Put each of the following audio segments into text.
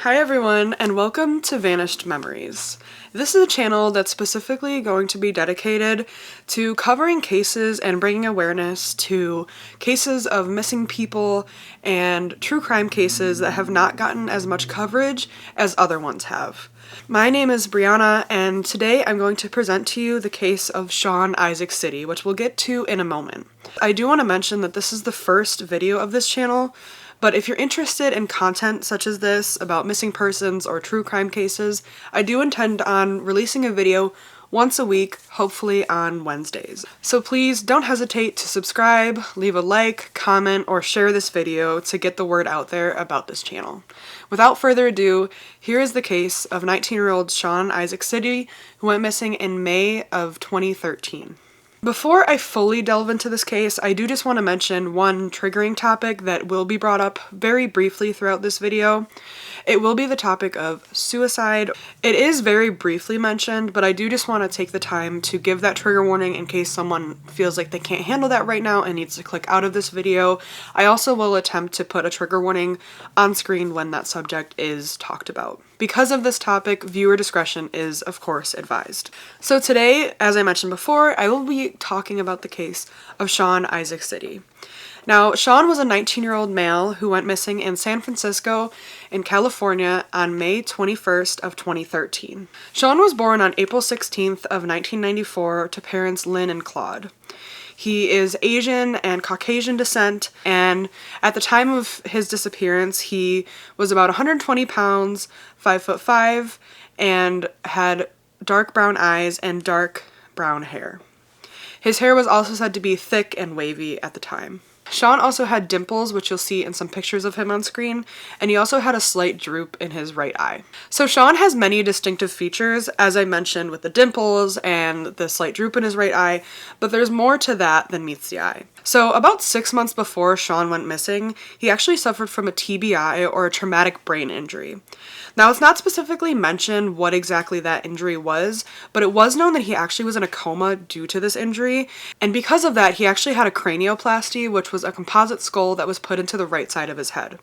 Hi everyone, and welcome to Vanished Memories. This is a channel that's specifically going to be dedicated to covering cases and bringing awareness to cases of missing people and true crime cases that have not gotten as much coverage as other ones have. My name is Brianna, and today I'm going to present to you the case of Sean Isaac Sidi, which we'll get to in a moment. I do want to mention that this is the first video of this channel, but if you're interested in content such as this about missing persons or true crime cases, I do intend on releasing a video once a week, hopefully on Wednesdays. So please don't hesitate to subscribe, leave a like, comment, or share this video to get the word out there about this channel. Without further ado, here is the case of 19-year-old Sean Isaac Sidi, who went missing in May of 2013. Before I fully delve into this case, I do just want to mention one triggering topic that will be brought up very briefly throughout this video. It will be the topic of suicide. It is very briefly mentioned, but I do just want to take the time to give that trigger warning in case someone feels like they can't handle that right now and needs to click out of this video. I also will attempt to put a trigger warning on screen when that subject is talked about. Because of this topic, viewer discretion is, of course, advised. So today, as I mentioned before, I will be talking about the case of Sean Isaac Sidi. Now, Shaun was a 19-year-old male who went missing in San Francisco in California on May 21st of 2013. Shaun was born on April 16th of 1994 to parents Lynn and Claude. He is Asian and Caucasian descent, and at the time of his disappearance, he was about 120 pounds, 5'5", and had dark brown eyes and dark brown hair. His hair was also said to be thick and wavy at the time. Shaun also had dimples, which you'll see in some pictures of him on screen, and he also had a slight droop in his right eye. So Shaun has many distinctive features, as I mentioned, with the dimples and the slight droop in his right eye, but there's more to that than meets the eye. So about 6 months before Shaun went missing, he actually suffered from a TBI, or a traumatic brain injury. Now, it's not specifically mentioned what exactly that injury was, but it was known that he actually was in a coma due to this injury, and because of that, he actually had a cranioplasty, which was a composite skull that was put into the right side of his head.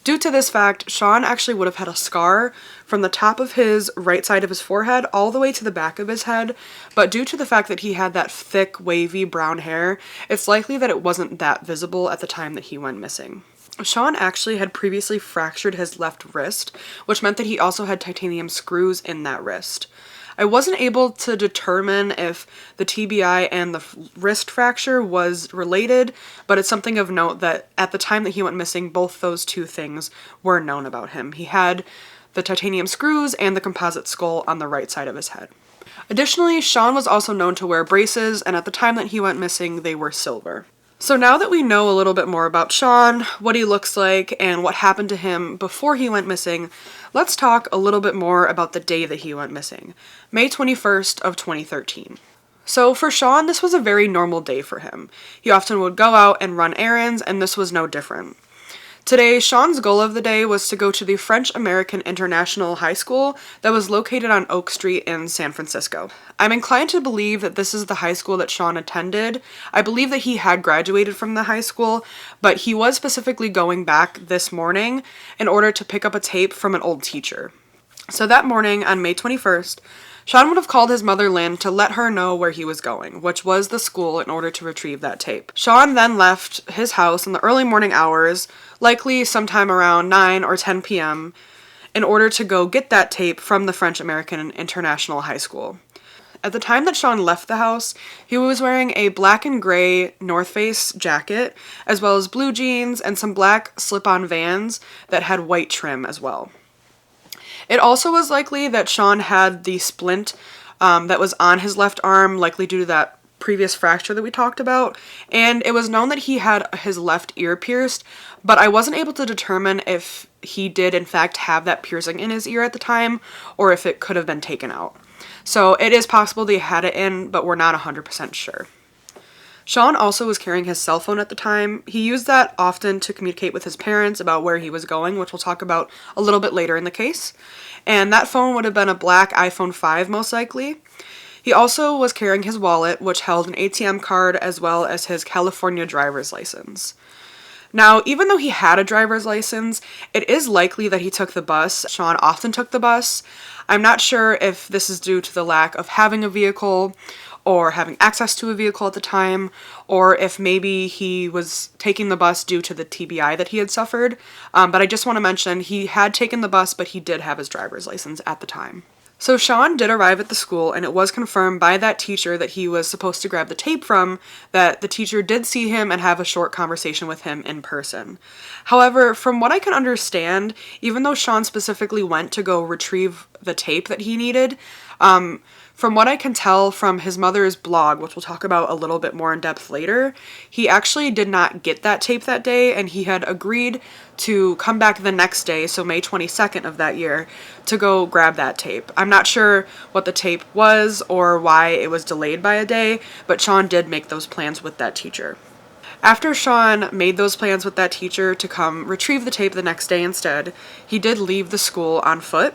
Due to this fact, Shaun actually would have had a scar from the top of his right side of his forehead all the way to the back of his head, but due to the fact that he had that thick, wavy brown hair, it's likely that it wasn't that visible at the time that he went missing. Shaun actually had previously fractured his left wrist, which meant that he also had titanium screws in that wrist. I wasn't able to determine if the TBI and the wrist fracture was related, but it's something of note that at the time that he went missing, both those two things were known about him. He had the titanium screws and the composite skull on the right side of his head. Additionally, Shaun was also known to wear braces, and at the time that he went missing, they were silver. So now that we know a little bit more about Shaun, what he looks like, and what happened to him before he went missing, let's talk a little bit more about the day that he went missing, May 21st of 2013. So for Shaun, this was a very normal day for him. He often would go out and run errands, and this was no different. Today, Shaun's goal of the day was to go to the French American International High School that was located on Oak Street in San Francisco. I'm inclined to believe that this is the high school that Shaun attended. I believe that he had graduated from the high school, but he was specifically going back this morning in order to pick up a tape from an old teacher. So that morning, on May 21st, Shaun would have called his mother Lynn to let her know where he was going, which was the school, in order to retrieve that tape. Shaun then left his house in the early morning hours, likely sometime around 9 or 10 p.m., in order to go get that tape from the French American International High School. At the time that Shaun left the house, he was wearing a black and gray North Face jacket, as well as blue jeans and some black slip-on Vans that had white trim as well. It also was likely that Shaun had the splint that was on his left arm, likely due to that previous fracture that we talked about, and it was known that he had his left ear pierced, but I wasn't able to determine if he did in fact have that piercing in his ear at the time, or if it could have been taken out. So it is possible that he had it in, but we're not 100% sure. Shaun also was carrying his cell phone at the time. He used that often to communicate with his parents about where he was going, which we'll talk about a little bit later in the case. And that phone would have been a black iPhone 5 most likely. He also was carrying his wallet, which held an ATM card as well as his California driver's license. Now, even though he had a driver's license, it is likely that he took the bus. Shaun often took the bus. I'm not sure if this is due to the lack of having a vehicle or having access to a vehicle at the time, or if maybe he was taking the bus due to the TBI that he had suffered. But I just want to mention he had taken the bus, but he did have his driver's license at the time. So Shaun did arrive at the school, and it was confirmed by that teacher that he was supposed to grab the tape from, that the teacher did see him and have a short conversation with him in person. However, from what I can understand, even though Shaun specifically went to go retrieve the tape that he needed, from what I can tell from his mother's blog, which we'll talk about a little bit more in depth later, he actually did not get that tape that day, and he had agreed to come back the next day, so May 22nd of that year, to go grab that tape. I'm not sure what the tape was or why it was delayed by a day, but Shaun did make those plans with that teacher. After Shaun made those plans with that teacher to come retrieve the tape the next day instead, he did leave the school on foot.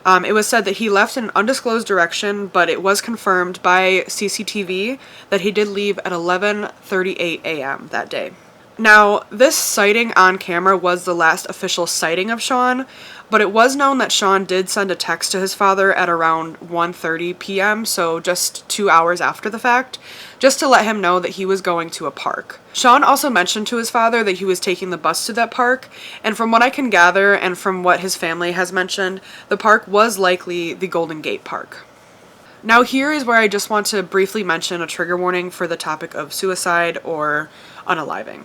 It was said that he left in an undisclosed direction, but it was confirmed by CCTV that he did leave at 11:38 a.m. that day. Now, this sighting on camera was the last official sighting of Shaun, but it was known that Shaun did send a text to his father at around 1:30 p.m., so just 2 hours after the fact, just to let him know that he was going to a park. Shaun also mentioned to his father that he was taking the bus to that park, and from what I can gather and from what his family has mentioned, the park was likely the Golden Gate Park. Now here is where I just want to briefly mention a trigger warning for the topic of suicide or unaliving.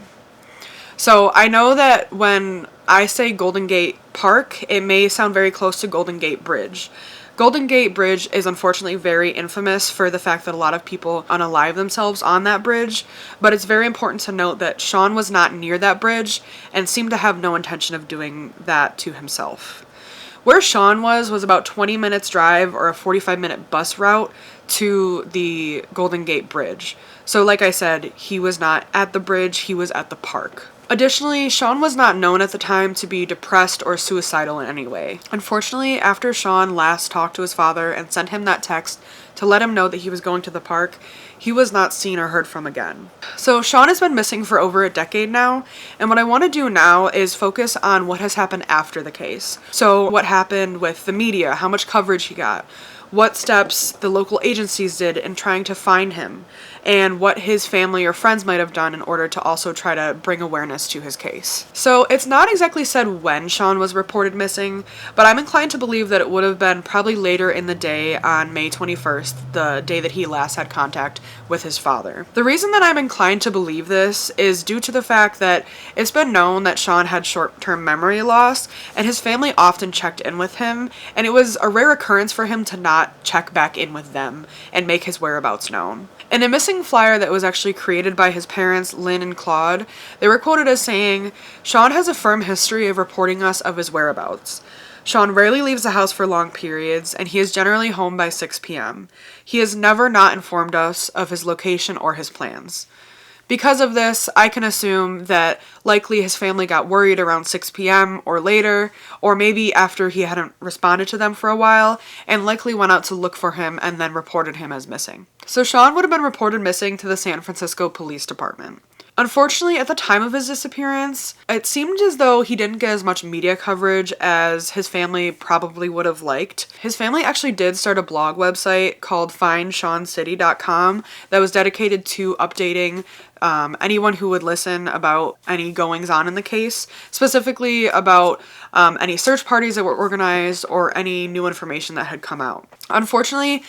So I know that when I say Golden Gate Park, it may sound very close to Golden Gate Bridge. Golden Gate Bridge is unfortunately very infamous for the fact that a lot of people unalive themselves on that bridge, but it's very important to note that Shaun was not near that bridge and seemed to have no intention of doing that to himself. Where Shaun was about 20 minutes drive or a 45-minute bus route to the Golden Gate Bridge. So like I said, he was not at the bridge, he was at the park. Additionally, Shaun was not known at the time to be depressed or suicidal in any way. Unfortunately, after Shaun last talked to his father and sent him that text to let him know that he was going to the park, he was not seen or heard from again. So Shaun has been missing for over a decade now, and what I want to do now is focus on what has happened after the case. So what happened with the media, how much coverage he got, what steps the local agencies did in trying to find him, and what his family or friends might have done in order to also try to bring awareness to his case. So it's not exactly said when Shaun was reported missing, but I'm inclined to believe that it would have been probably later in the day on May 21st, the day that he last had contact with his father. The reason that I'm inclined to believe this is due to the fact that it's been known that Shaun had short-term memory loss, and his family often checked in with him, and it was a rare occurrence for him to not check back in with them and make his whereabouts known. In a missing flyer that was actually created by his parents, Lynn and Claude, they were quoted as saying, "Shaun has a firm history of reporting us of his whereabouts. Shaun rarely leaves the house for long periods, and he is generally home by 6 p.m. He has never not informed us of his location or his plans." Because of this, I can assume that likely his family got worried around 6 p.m. or later, or maybe after he hadn't responded to them for a while, and likely went out to look for him and then reported him as missing. So Shaun would have been reported missing to the San Francisco Police Department. Unfortunately, at the time of his disappearance, it seemed as though he didn't get as much media coverage as his family probably would have liked. His family actually did start a blog website called FindSeanCity.com that was dedicated to updating anyone who would listen about any goings on in the case, specifically about any search parties that were organized or any new information that had come out. Unfortunately,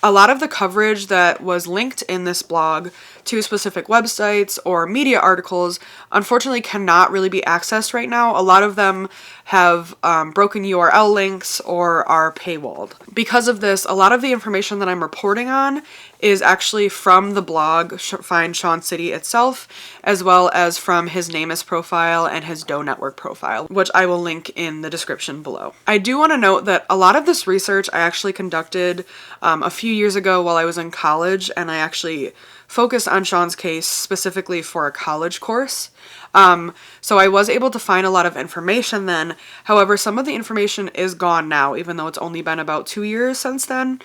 a lot of the coverage that was linked in this blog to specific websites or media articles unfortunately cannot really be accessed right now. A lot of them have broken URL links or are paywalled. Because of this, a lot of the information that I'm reporting on is actually from the blog Find Sean City itself, as well as from his NamUs profile and his Doe Network profile, which I will link in the description below. I do want to note that a lot of this research I actually conducted a few years ago while I was in college, and I actually focused on Shaun's case specifically for a college course. So I was able to find a lot of information then. However, some of the information is gone now, even though it's only been about 2 years since then.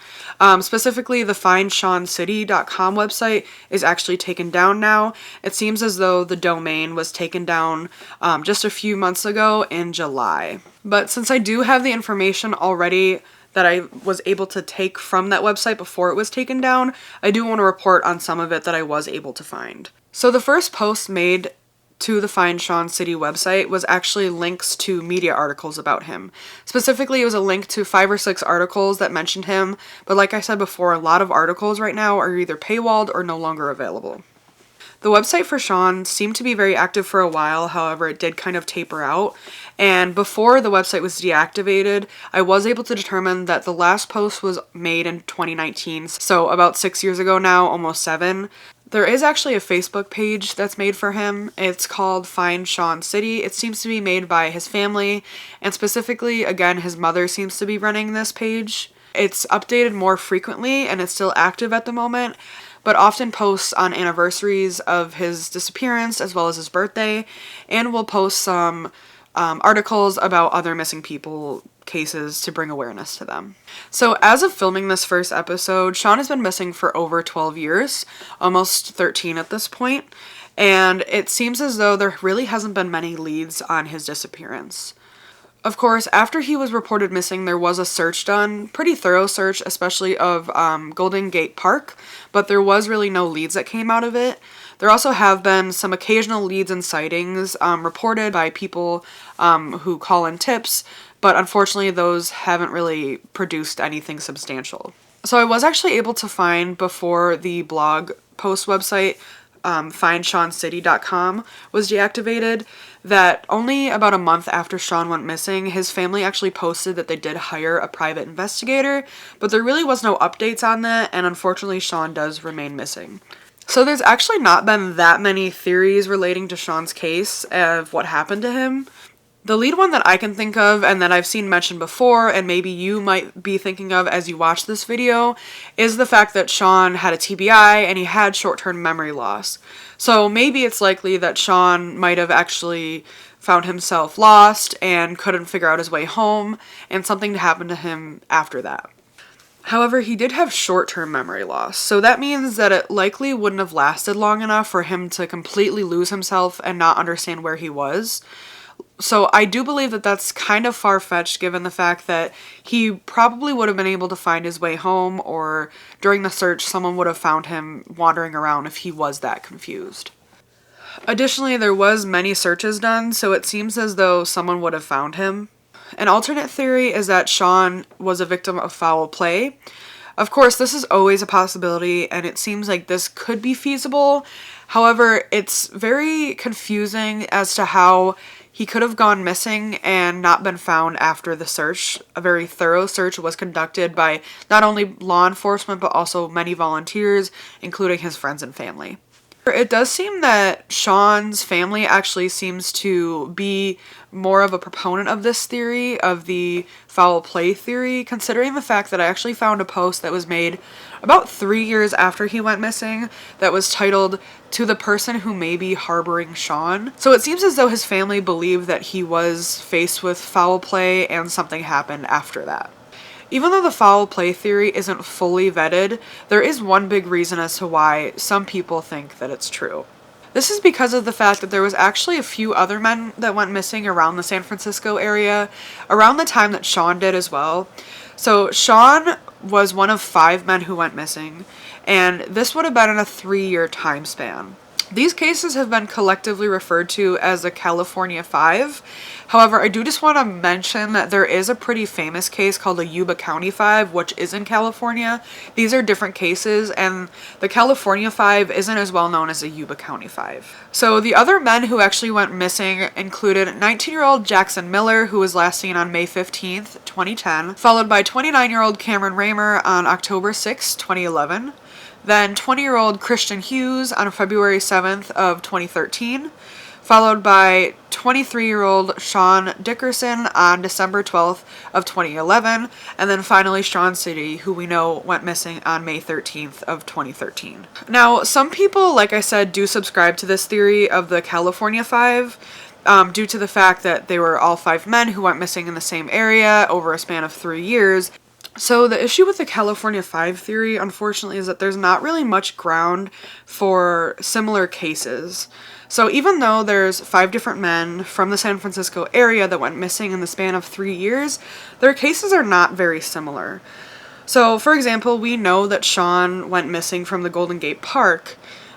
Specifically, the FindSeanCity.com website is actually taken down now. It seems as though the domain was taken down just a few months ago in July. But since I do have the information already that I was able to take from that website before it was taken down, I do want to report on some of it that I was able to find. So the first post made to the Find Sean City website was actually links to media articles about him. Specifically, it was a link to 5 or 6 articles that mentioned him, but like I said before, a lot of articles right now are either paywalled or no longer available. The website for Shaun seemed to be very active for a while, however, it did kind of taper out. And before the website was deactivated, I was able to determine that the last post was made in 2019, so about 6 years ago now, almost 7. There is actually a Facebook page that's made for him. It's called Find Sean City. It seems to be made by his family, and specifically, again, his mother seems to be running this page. It's updated more frequently, and it's still active at the moment, but often posts on anniversaries of his disappearance as well as his birthday, and will post some articles about other missing people cases to bring awareness to them. So as of filming this first episode, Shaun has been missing for over 12 years, almost 13 at this point, and it seems as though there really hasn't been many leads on his disappearance. Of course, after he was reported missing, there was a search done, pretty thorough search, especially of Golden Gate Park, but there was really no leads that came out of it. There also have been some occasional leads and sightings reported by people who call in tips, but unfortunately those haven't really produced anything substantial. So I was actually able to find, before the blog post website, FindSeanCity.com was deactivated, that only about a month after Shaun went missing, his family actually posted that they did hire a private investigator, but there really was no updates on that, and unfortunately Shaun does remain missing. So there's actually not been that many theories relating to Shaun's case of what happened to him. The lead one that I can think of, and that I've seen mentioned before, and maybe you might be thinking of as you watch this video, is the fact that Shaun had a TBI and he had short-term memory loss. So maybe it's likely that Shaun might have actually found himself lost and couldn't figure out his way home, and something happened to him after that. However, he did have short-term memory loss, so that means that it likely wouldn't have lasted long enough for him to completely lose himself and not understand where he was. So I do believe that that's kind of far-fetched, given the fact that he probably would have been able to find his way home, or during the search someone would have found him wandering around if he was that confused. Additionally, there was many searches done, so it seems as though someone would have found him. An alternate theory is that Shaun was a victim of foul play. Of course, this is always a possibility, and it seems like this could be feasible. However, it's very confusing as to how he could have gone missing and not been found after the search. A very thorough search was conducted by not only law enforcement, but also many volunteers, including his friends and family. It does seem that Shaun's family actually seems to be more of a proponent of this theory, of the foul play theory, considering the fact that I actually found a post that was made about 3 years after he went missing that was titled, "To the Person Who May Be Harboring Shaun." So it seems as though his family believed that he was faced with foul play and something happened after that. Even though the foul play theory isn't fully vetted, there is one big reason as to why some people think that it's true. This is because of the fact that there was actually a few other men that went missing around the San Francisco area, around the time that Shaun did as well. So Shaun was one of 5 men who went missing, and this would have been in a 3-year time span. These cases have been collectively referred to as the California Five. However, I do just want to mention that there is a pretty famous case called the Yuba County Five, which is in California. These are different cases, and the California Five isn't as well known as the Yuba County Five. So the other men who actually went missing included 19-year-old Jackson Miller, who was last seen on May 15th, 2010, followed by 29-year-old Cameron Raymer on October 6, 2011. Then 20-year-old Christian Hughes on February 7th of 2013, followed by 23-year-old Sean Dickerson on December 12th of 2011, and then finally Sean Sidi, who we know went missing on May 13th of 2013. Now, some people, like I said, do subscribe to this theory of the California Five, due to the fact that they were all 5 men who went missing in the same area over a span of 3 years. So the issue with the California Five theory, unfortunately, is that there's not really much ground for similar cases. So even though there's 5 different men from the San Francisco area that went missing in the span of 3 years, their cases are not very similar. So, for example, we know that Shaun went missing from the Golden Gate Park,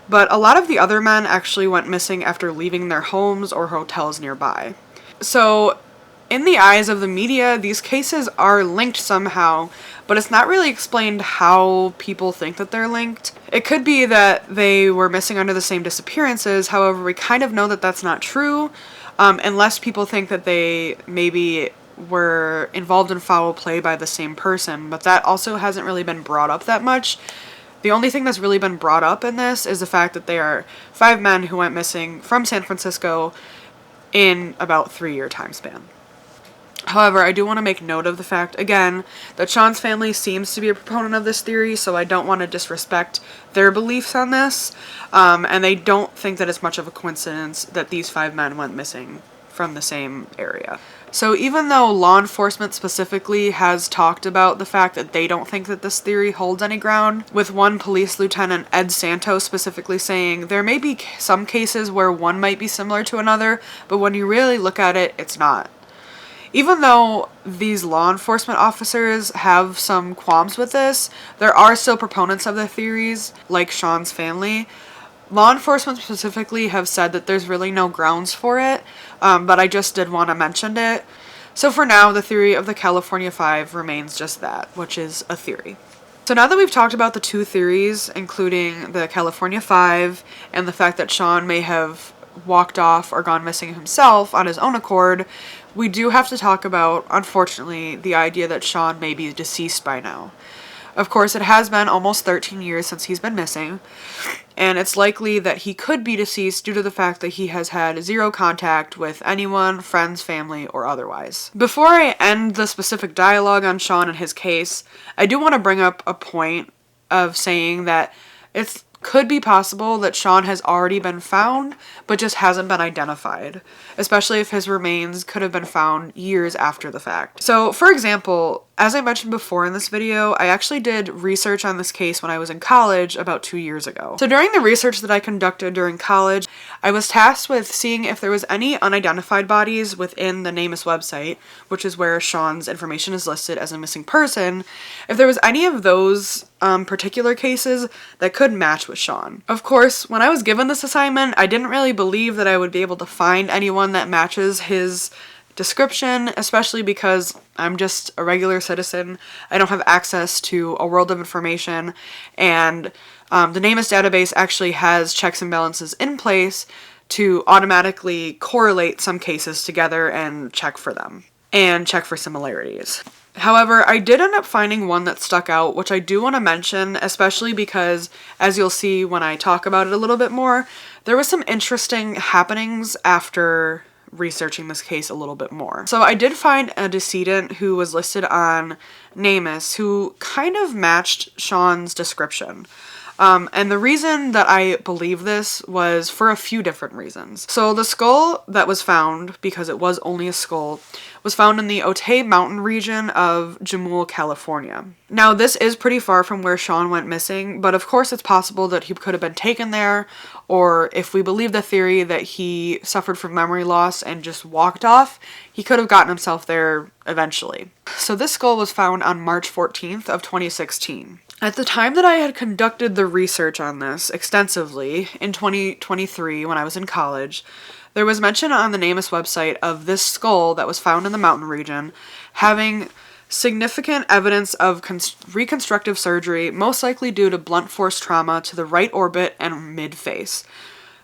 but a lot of the other men actually went missing after leaving their homes or hotels nearby. So, in the eyes of the media, these cases are linked somehow, but it's not really explained how people think that they're linked. It could be that they were missing under the same disappearances, however, we kind of know that that's not true, unless people think that they maybe were involved in foul play by the same person, but that also hasn't really been brought up that much. The only thing that's really been brought up in this is the fact that they are 5 men who went missing from San Francisco in about 3-year time span. However, I do want to make note of the fact, again, that Shaun's family seems to be a proponent of this theory, so I don't want to disrespect their beliefs on this, and they don't think that it's much of a coincidence that these 5 men went missing from the same area. So even though law enforcement specifically has talked about the fact that they don't think that this theory holds any ground, with one police lieutenant, Ed Santos, specifically saying there may be some cases where one might be similar to another, but when you really look at it, it's not. Even though these law enforcement officers have some qualms with this, there are still proponents of the theories, like Shaun's family. Law enforcement specifically have said that there's really no grounds for it, but I just did want to mention it. So for now, the theory of the California Five remains just that, which is a theory. So now that we've talked about the 2 theories, including the California Five and the fact that Shaun may have walked off or gone missing himself on his own accord, we do have to talk about, unfortunately, the idea that Shaun may be deceased by now. Of course, it has been almost 13 years since he's been missing, and it's likely that he could be deceased due to the fact that he has had 0 contact with anyone, friends, family, or otherwise. Before I end the specific dialogue on Shaun and his case, I do want to bring up a point of saying that it could be possible that Shaun has already been found, but just hasn't been identified, especially if his remains could have been found years after the fact. So, for example, as I mentioned before in this video, I actually did research on this case when I was in college about 2 years ago. So during the research that I conducted during college, I was tasked with seeing if there was any unidentified bodies within the NamUs website, which is where Shaun's information is listed as a missing person, if there was any of those particular cases that could match with Shaun. Of course, when I was given this assignment, I didn't really believe that I would be able to find anyone that matches his description, especially because I'm just a regular citizen. I don't have access to a world of information, and the NamUs database actually has checks and balances in place to automatically correlate some cases together and check for them, and check for similarities. However, I did end up finding one that stuck out, which I do want to mention, especially because, as you'll see when I talk about it a little bit more, there was some interesting happenings after researching this case a little bit more. So I did find a decedent who was listed on NamUs who kind of matched Shaun's description. And the reason that I believe this was for a few different reasons. So the skull that was found, because it was only a skull, was found in the Otay Mountain region of Jamul, California. Now, this is pretty far from where Shaun went missing, but of course it's possible that he could have been taken there, or if we believe the theory that he suffered from memory loss and just walked off, he could have gotten himself there eventually. So this skull was found on March 14th of 2016. At the time that I had conducted the research on this extensively, in 2023 when I was in college, there was mention on the NamUs website of this skull that was found in the mountain region having significant evidence of reconstructive surgery, most likely due to blunt force trauma to the right orbit and mid-face.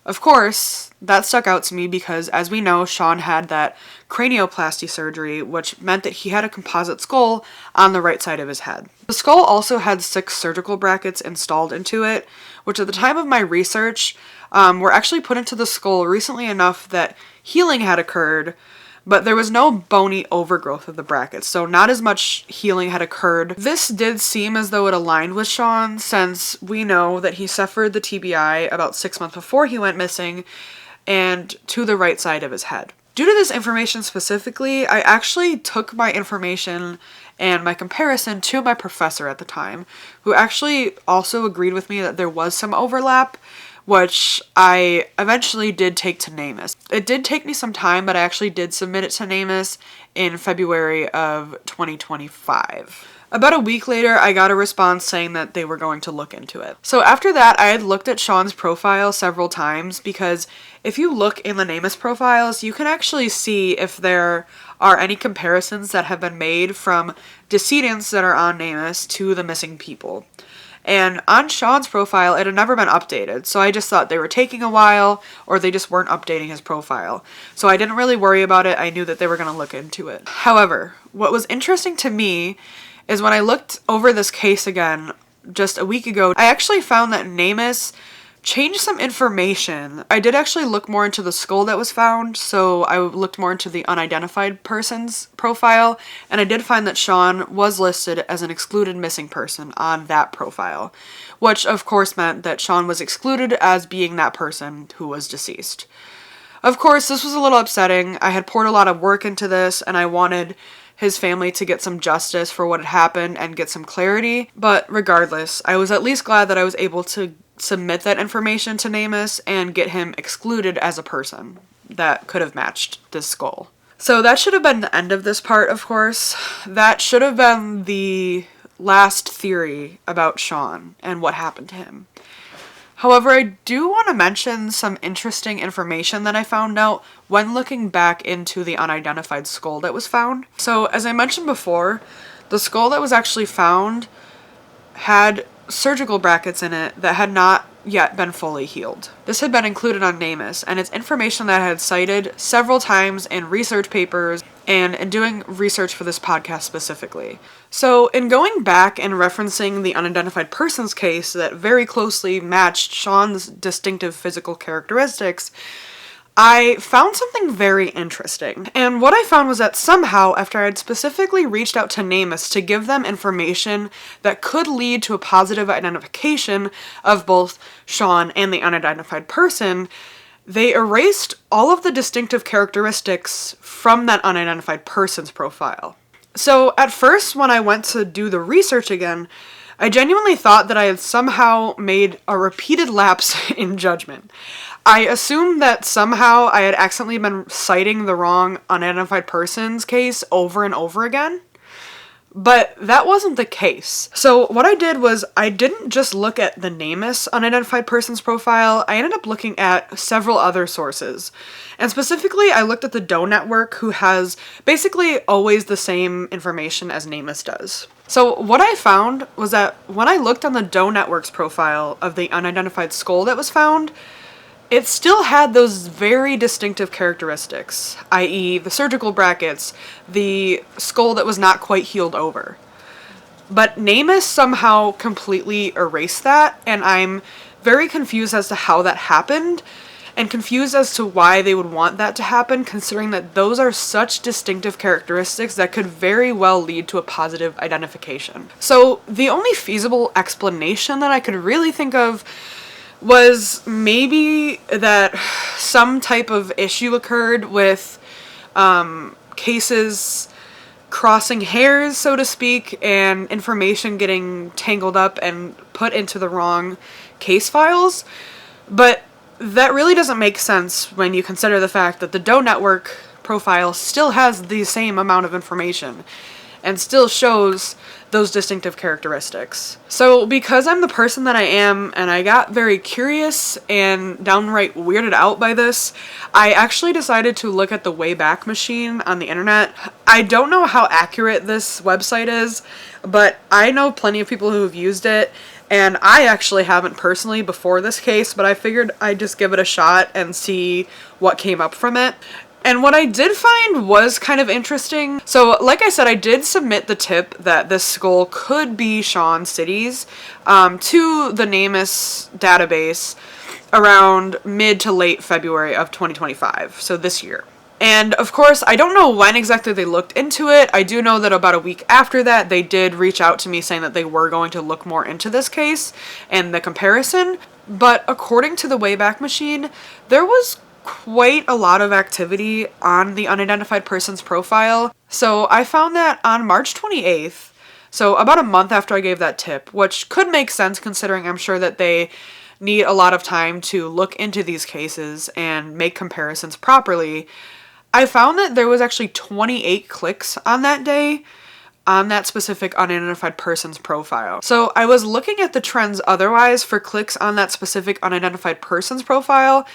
Of course, that stuck out to me because, as we know, Shaun had that cranioplasty surgery, which meant that he had a composite skull on the right side of his head. The skull also had 6 surgical brackets installed into it, which at the time of my research were actually put into the skull recently enough that healing had occurred, but there was no bony overgrowth of the brackets, so not as much healing had occurred. This did seem as though it aligned with Shaun, since we know that he suffered the TBI about 6 months before he went missing, and to the right side of his head. Due to this information specifically, I actually took my information and my comparison to my professor at the time, who actually also agreed with me that there was some overlap, which I eventually did take to NamUs. It did take me some time, but I actually did submit it to NamUs in February of 2025. About a week later, I got a response saying that they were going to look into it. So after that, I had looked at Shaun's profile several times, because if you look in the NamUs profiles, you can actually see if there are any comparisons that have been made from decedents that are on NamUs to the missing people. And on Shaun's profile, it had never been updated, so I just thought they were taking a while, or they just weren't updating his profile. So I didn't really worry about it. I knew that they were going to look into it. However, what was interesting to me is when I looked over this case again just a week ago, I actually found that NamUs changed some information. I did actually look more into the skull that was found, so I looked more into the unidentified person's profile, and I did find that Shaun was listed as an excluded missing person on that profile, which of course meant that Shaun was excluded as being that person who was deceased. Of course, this was a little upsetting. I had poured a lot of work into this, and I wanted his family to get some justice for what had happened and get some clarity, but regardless, I was at least glad that I was able to submit that information to NamUs and get him excluded as a person that could have matched this skull. So that should have been the end of this part, of course. That should have been the last theory about Shaun and what happened to him. However, I do want to mention some interesting information that I found out when looking back into the unidentified skull that was found. So, as I mentioned before, the skull that was actually found had surgical brackets in it that had not yet been fully healed. This had been included on NamUs, and it's information that I had cited several times in research papers and in doing research for this podcast specifically. So in going back and referencing the unidentified persons case that very closely matched Shaun's distinctive physical characteristics, I found something very interesting. And what I found was that somehow, after I had specifically reached out to NamUs to give them information that could lead to a positive identification of both Shaun and the unidentified person, they erased all of the distinctive characteristics from that unidentified person's profile. So at first, when I went to do the research again, I genuinely thought that I had somehow made a repeated lapse in judgment. I assumed that somehow I had accidentally been citing the wrong unidentified persons case over and over again, but that wasn't the case. So what I did was I didn't just look at the NamUs unidentified persons profile, I ended up looking at several other sources. And specifically, I looked at the Doe Network, who has basically always the same information as NamUs does. So what I found was that when I looked on the Doe Network's profile of the unidentified skull that was found, it still had those very distinctive characteristics, i.e. the surgical brackets, the skull that was not quite healed over. But NamUs somehow completely erased that, and I'm very confused as to how that happened, and confused as to why they would want that to happen, considering that those are such distinctive characteristics that could very well lead to a positive identification. So the only feasible explanation that I could really think of was maybe that some type of issue occurred with cases crossing hairs, so to speak, and information getting tangled up and put into the wrong case files. But that really doesn't make sense when you consider the fact that the Doe Network profile still has the same amount of information and still shows those distinctive characteristics. So because I'm the person that I am, and I got very curious and downright weirded out by this, I actually decided to look at the Wayback Machine on the internet. I don't know how accurate this website is, but I know plenty of people who have used it, and I actually haven't personally before this case, but I figured I'd just give it a shot and see what came up from it. And what I did find was kind of interesting. So, like I said, I did submit the tip that this skull could be Sean Sidi's to the NamUs database around mid to late February of 2025, so this year. And of course, I don't know when exactly they looked into it. I do know that about a week after that, they did reach out to me saying that they were going to look more into this case and the comparison. But according to the Wayback Machine, there was quite a lot of activity on the unidentified person's profile. So I found that on March 28th, so about a month after I gave that tip, which could make sense considering I'm sure that they need a lot of time to look into these cases and make comparisons properly, I found that there was actually 28 clicks on that day on that specific unidentified person's profile. So I was looking at the trends otherwise for clicks on that specific unidentified person's profile,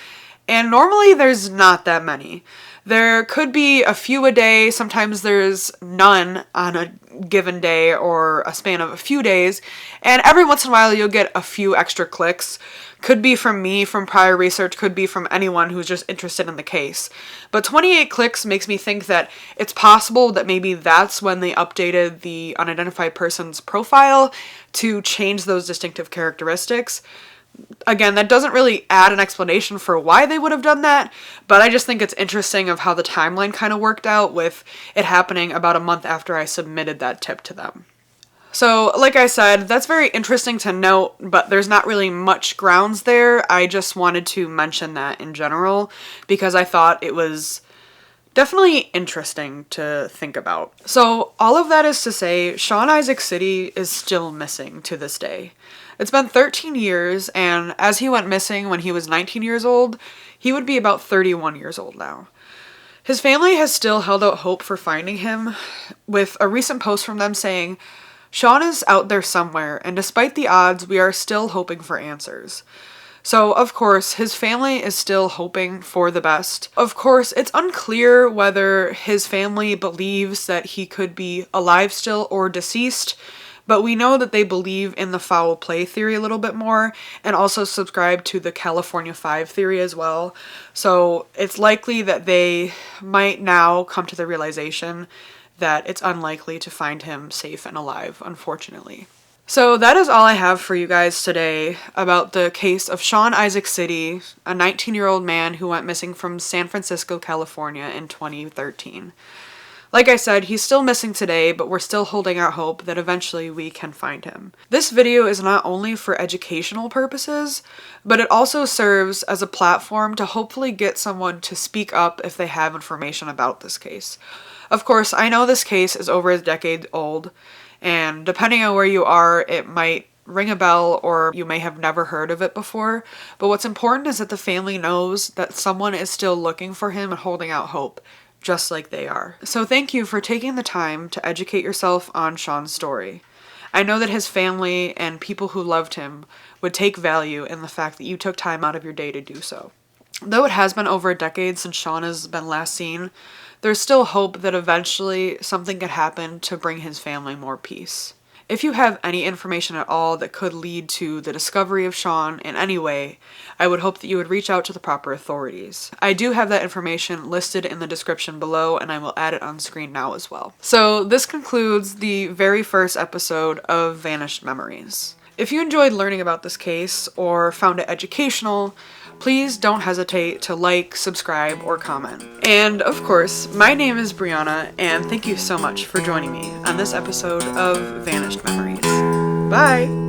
and normally there's not that many. There could be a few a day, sometimes there's none on a given day or a span of a few days, and every once in a while you'll get a few extra clicks. Could be from me, from prior research, could be from anyone who's just interested in the case. But 28 clicks makes me think that it's possible that maybe that's when they updated the unidentified person's profile to change those distinctive characteristics. Again, that doesn't really add an explanation for why they would have done that, but I just think it's interesting of how the timeline kind of worked out with it happening about a month after I submitted that tip to them. So, like I said, that's very interesting to note, but there's not really much grounds there. I just wanted to mention that in general because I thought it was definitely interesting to think about. So, all of that is to say, Sean Isaac Sidi is still missing to this day. It's been 13 years, and as he went missing when he was 19 years old, he would be about 31 years old now. His family has still held out hope for finding him, with a recent post from them saying, "Shaun is out there somewhere, and despite the odds, we are still hoping for answers." So, of course, his family is still hoping for the best. Of course, it's unclear whether his family believes that he could be alive still or deceased, but we know that they believe in the foul play theory a little bit more and also subscribe to the California 5 theory as well. So it's likely that they might now come to the realization that it's unlikely to find him safe and alive, unfortunately. So that is all I have for you guys today about the case of Sean Isaac Sidi, a 19-year-old man who went missing from San Francisco, California in 2013. Like I said, he's still missing today, but we're still holding out hope that eventually we can find him. This video is not only for educational purposes, but it also serves as a platform to hopefully get someone to speak up if they have information about this case. Of course, I know this case is over a decade old, and depending on where you are, it might ring a bell or you may have never heard of it before, but what's important is that the family knows that someone is still looking for him and holding out hope, just like they are. So thank you for taking the time to educate yourself on Shaun's story. I know that his family and people who loved him would take value in the fact that you took time out of your day to do so. Though it has been over a decade since Shaun has been last seen, there's still hope that eventually something could happen to bring his family more peace. If you have any information at all that could lead to the discovery of Shaun in any way, I would hope that you would reach out to the proper authorities. I do have that information listed in the description below, and I will add it on screen now as well. So this concludes the very first episode of Vanished Memories. If you enjoyed learning about this case or found it educational, please don't hesitate to like, subscribe, or comment. And of course, my name is Brianna, and thank you so much for joining me on this episode of Vanished Memories. Bye!